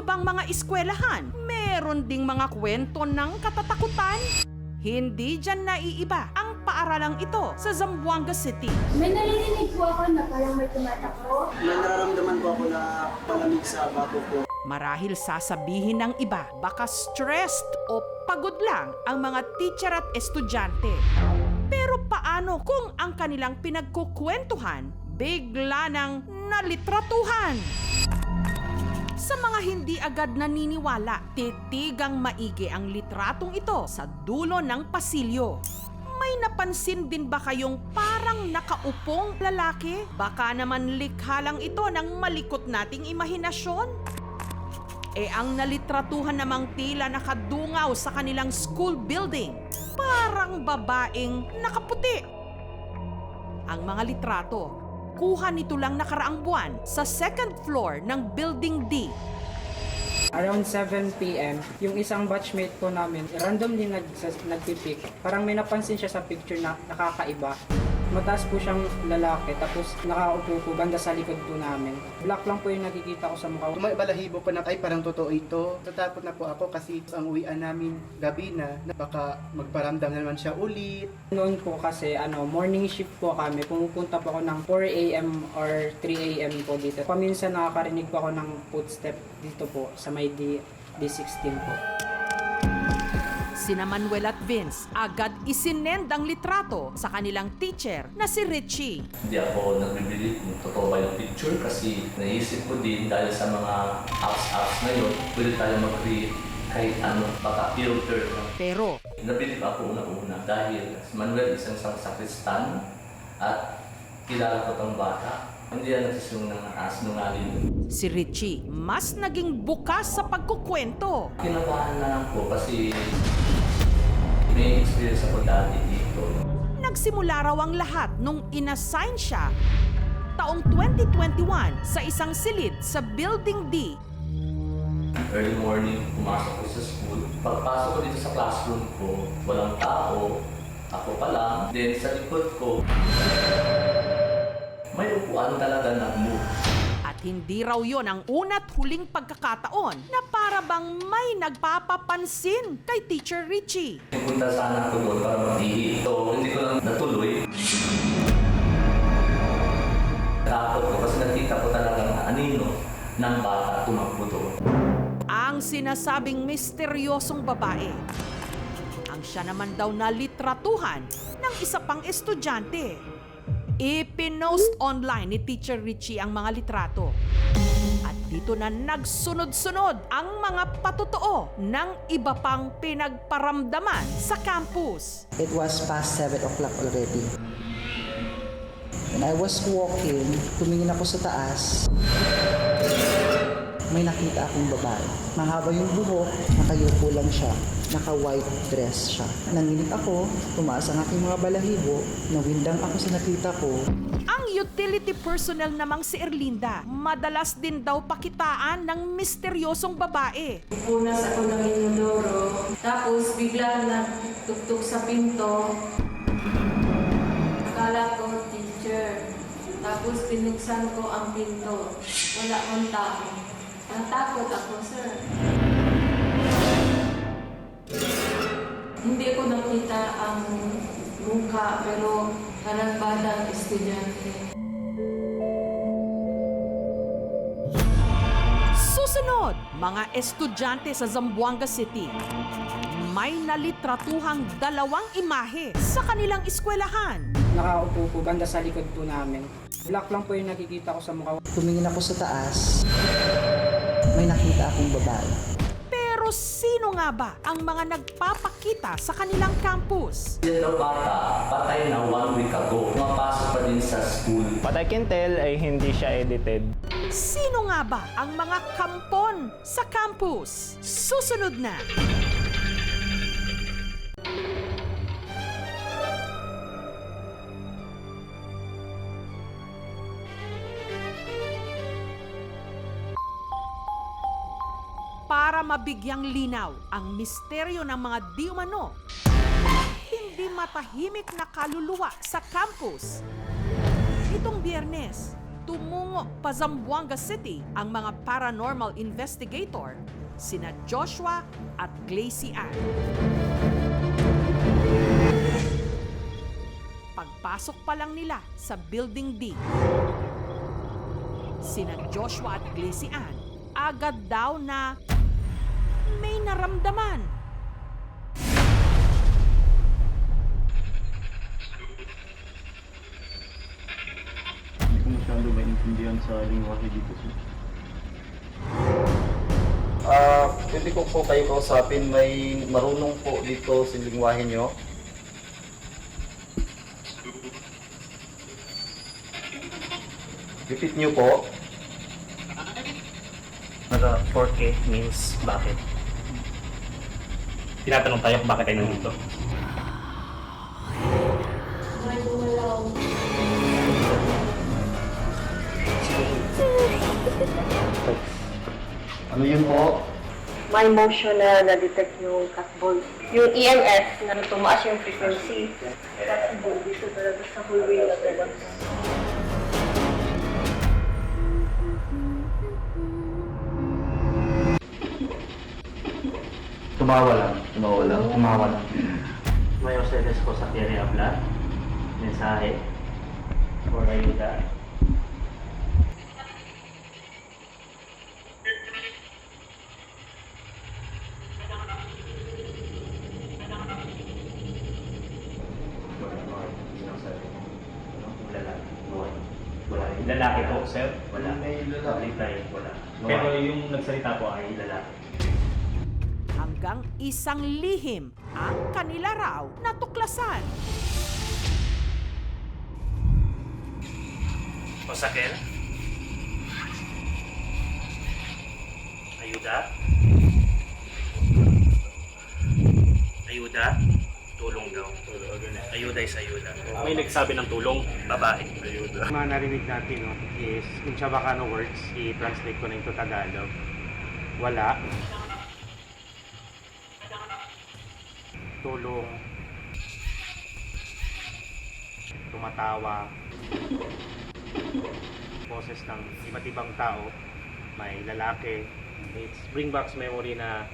nyo bang mga eskwelahan, meron ding mga kwento ng katatakutan? Hindi dyan naiiba ang paaralang ito sa Zamboanga City. May narinig po ako na parang may tumatakbo. May nararamdaman po ako na palamig sa bato ko. Marahil sasabihin ng iba, baka stressed o pagod lang ang mga teacher at estudyante. Pero paano kung ang kanilang pinagkukwentuhan bigla nang nalitratuhan? Sa mga hindi agad naniniwala, titigang maigi ang litratong ito sa dulo ng pasilyo. May napansin din ba kayong parang nakaupong lalaki? Baka naman likha lang ito ng malikot nating imahinasyon? Ang nalitratuhan namang tila nakadungaw sa kanilang school building, parang babaeng nakaputi. Ang mga litrato, kuha nito lang nakaraang buwan sa second floor ng Building D. Around 7 p.m., yung isang batchmate ko namin, randomly nagpipick. Parang may napansin siya sa picture na nakakaiba. Mataas po siyang lalaki, tapos nakaupo po banda sa likod po namin. Black lang po yung nakikita ko sa mukha. May balahibo pa na, ay parang totoo ito. Tatakot na po ako kasi ang uwian namin gabi na baka magparamdam na naman siya ulit. Noon po kasi morning shift po kami. Pumupunta po ako ng 4 a.m. or 3 a.m. po dito. Paminsan nakakarinig po ako ng footstep dito po sa may D16 po. Sina Manuel at Vince agad isinend ang litrato sa kanilang teacher na si Richie. Hindi ako nagbibili kung totoo ba yung picture kasi naisip ko din dahil sa mga apps na yun, pwede tayo mag-create kahit ano, baka filter. Pero Nabilib ako una-una dahil si Manuel isang sakristan at kilala ko tong bata. Hindi yan nagsisunong ng asinungaling. si Richie mas naging bukas sa pagkukwento. Kinabahan na lang po kasi may experience ako dati dito. Nagsimula raw ang lahat nung inassign siya taong 2021 sa isang silid sa Building D. Early morning, pumasok ko sa school. Pagpasok ko dito sa classroom ko, walang tao. Ako pa lang. Then sa likod ko, may upuan talaga nag-move. At hindi raw yon ang una't huling pagkakataon na para bang may nagpapapansin kay Teacher Richie. Pupunta sana ako doon para mag-ihi. So, hindi ko lang natuloy. Takot ko kasi nakita ko talaga na anino ng bata tumakbo doon. Ang sinasabing misteryosong babae. Ang siya naman daw na litratuhan ng isa pang estudyante. Ipinost online ni Teacher Richie ang mga litrato. At dito na nagsunod-sunod ang mga patotoo ng iba pang pinagparamdaman sa campus. It was past 7 o'clock already. When I was walking, tumingin ako sa taas. May nakita akong babae. Mahaba yung buhok, nakayupo lang siya. Naka-white dress siya. Nanginig ako, tumaas ang aking mga balahibo, nawindang ako sa nakita ko. Ang utility personnel namang si Erlinda, madalas din daw pakitaan ng misteryosong babae. Punas ako ng inodoro, tapos bigla nagtuktok sa pinto. Akala ko teacher, tapos pinuksan ko ang pinto. Wala akong tao. Natakot ako, sir. Hindi ko nakita ang mukha, pero parang batang estudyante. Susunod, mga estudyante sa Zamboanga City. May nalitratuhang dalawang imahe sa kanilang eskwelahan. Nakaupo po banda sa likod po namin. Black lang po yung nakikita ko sa mukha. Tumingin ako sa taas. May nakita akong babae. Pero sino nga ba ang mga nagpapakita sa kanilang campus? Yan daw bata, patay na 1 week ago. Mapasok pa din sa school. What I can tell ay hindi siya edited. Sino nga ba ang mga kampon sa campus? Susunod na! Para mabigyang linaw ang misteryo ng mga di umano, hindi matahimik na kaluluwa sa campus. Itong Biyernes, tumungo pa Zamboanga City ang mga paranormal investigator, sina Joshua at Glacy Ann. Pagpasok pa lang nila sa Building D, sina Joshua at Glacy Ann agad daw na may naramdaman. Hindi ko masyado maintindihan sa lingwahe dito. Pwede ko po kayo kausapin, may marunong po dito sa lingwahe nyo. Repeat nyo po. Naga 4K means bakit? Tinatanong tayo kung bakit tayo nandito. May gumalaw. Ano yun po? May motion na na-detect yung catball. Yung EMF na tumaas yung frequency. Catball dito talaga sa hallway na talaga. Tumawa lang. May ustedes ko sa Pierre Habla. Mensahe. Or ayuda. Lalaki po, sir? Wala. May lalaki. Wala. Pero yung nagsalita po ay lalaki. Hanggang isang lihim ang kanila raw natuklasan. Osakel? Ayuda? Ayuda? Tulong daw. Ayuda is ayuda. May nagsabi ng tulong, babae. Ayuda. Mga narinig natin is yung Chavacano words, i-translate ko na into Tagalog. Wala. Tulong. Tumatawa. Boses ng iba't ibang tao. May lalaki. It bring back memory na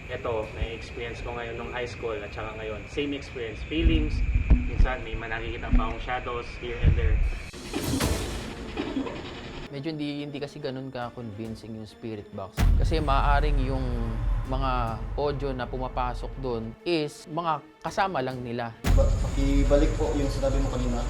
ito, na-experience ko ngayon nung high school at saka ngayon. Same experience, feelings. Minsan may nakikita pa akong shadows here and there. Medyo hindi kasi ganun ka-convincing yung spirit box. Kasi maaaring yung mga audio na pumapasok doon is mga kasama lang nila. Pakibalik po yung sinabi mo kanina.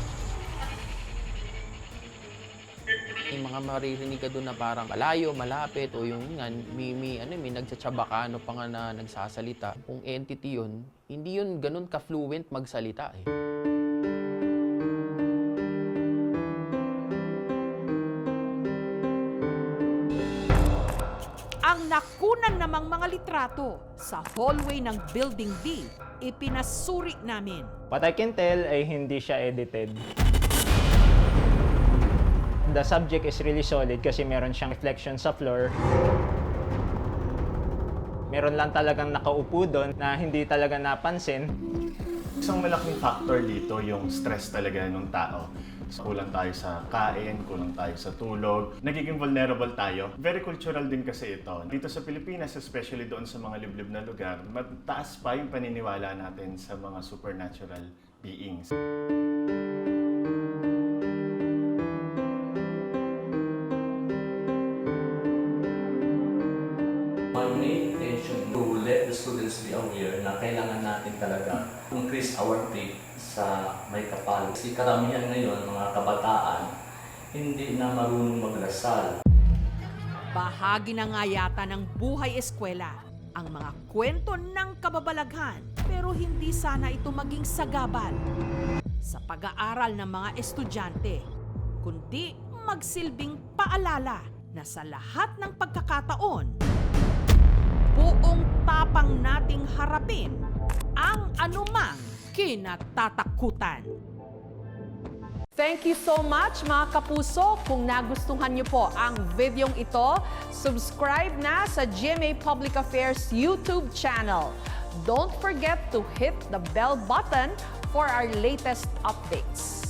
Yung mga maririnig ka doon na parang malayo, malapit, o yung nga, may nagtsatsabakano pa nga na nagsasalita. Kung entity yun, hindi yun ganun ka-fluent magsalita eh. Ang nakunan namang mga litrato sa hallway ng Building D, ipinasuri namin. What I can tell ay hindi siya edited. The subject is really solid kasi meron siyang reflection sa floor. Meron lang talagang nakaupo doon na hindi talaga napansin. Isang malaking factor dito yung stress talaga ng tao. Kulang tayo sa kain, kulang tayo sa tulog. Nagiging vulnerable tayo. Very cultural din kasi ito. Dito sa Pilipinas, especially doon sa mga liblib na lugar, mataas pa yung paniniwala natin sa mga supernatural beings. My main intention to let the students be aware na kailangan natin talaga increase our faith sa may kapal. Kasi karamihan ngayon, mga kabataan, hindi na marunong magdasal. Bahagi na nga yata ng buhay eskwela ang mga kwento ng kababalaghan, pero hindi sana ito maging sagabal sa pag-aaral ng mga estudyante, kundi magsilbing paalala na sa lahat ng pagkakataon, buong tapang nating harapin ang anumang kinatatakutan. Thank you so much mga kapuso. Kung nagustuhan niyo po ang videong ito, subscribe na sa GMA Public Affairs YouTube channel. Don't forget to hit the bell button for our latest updates.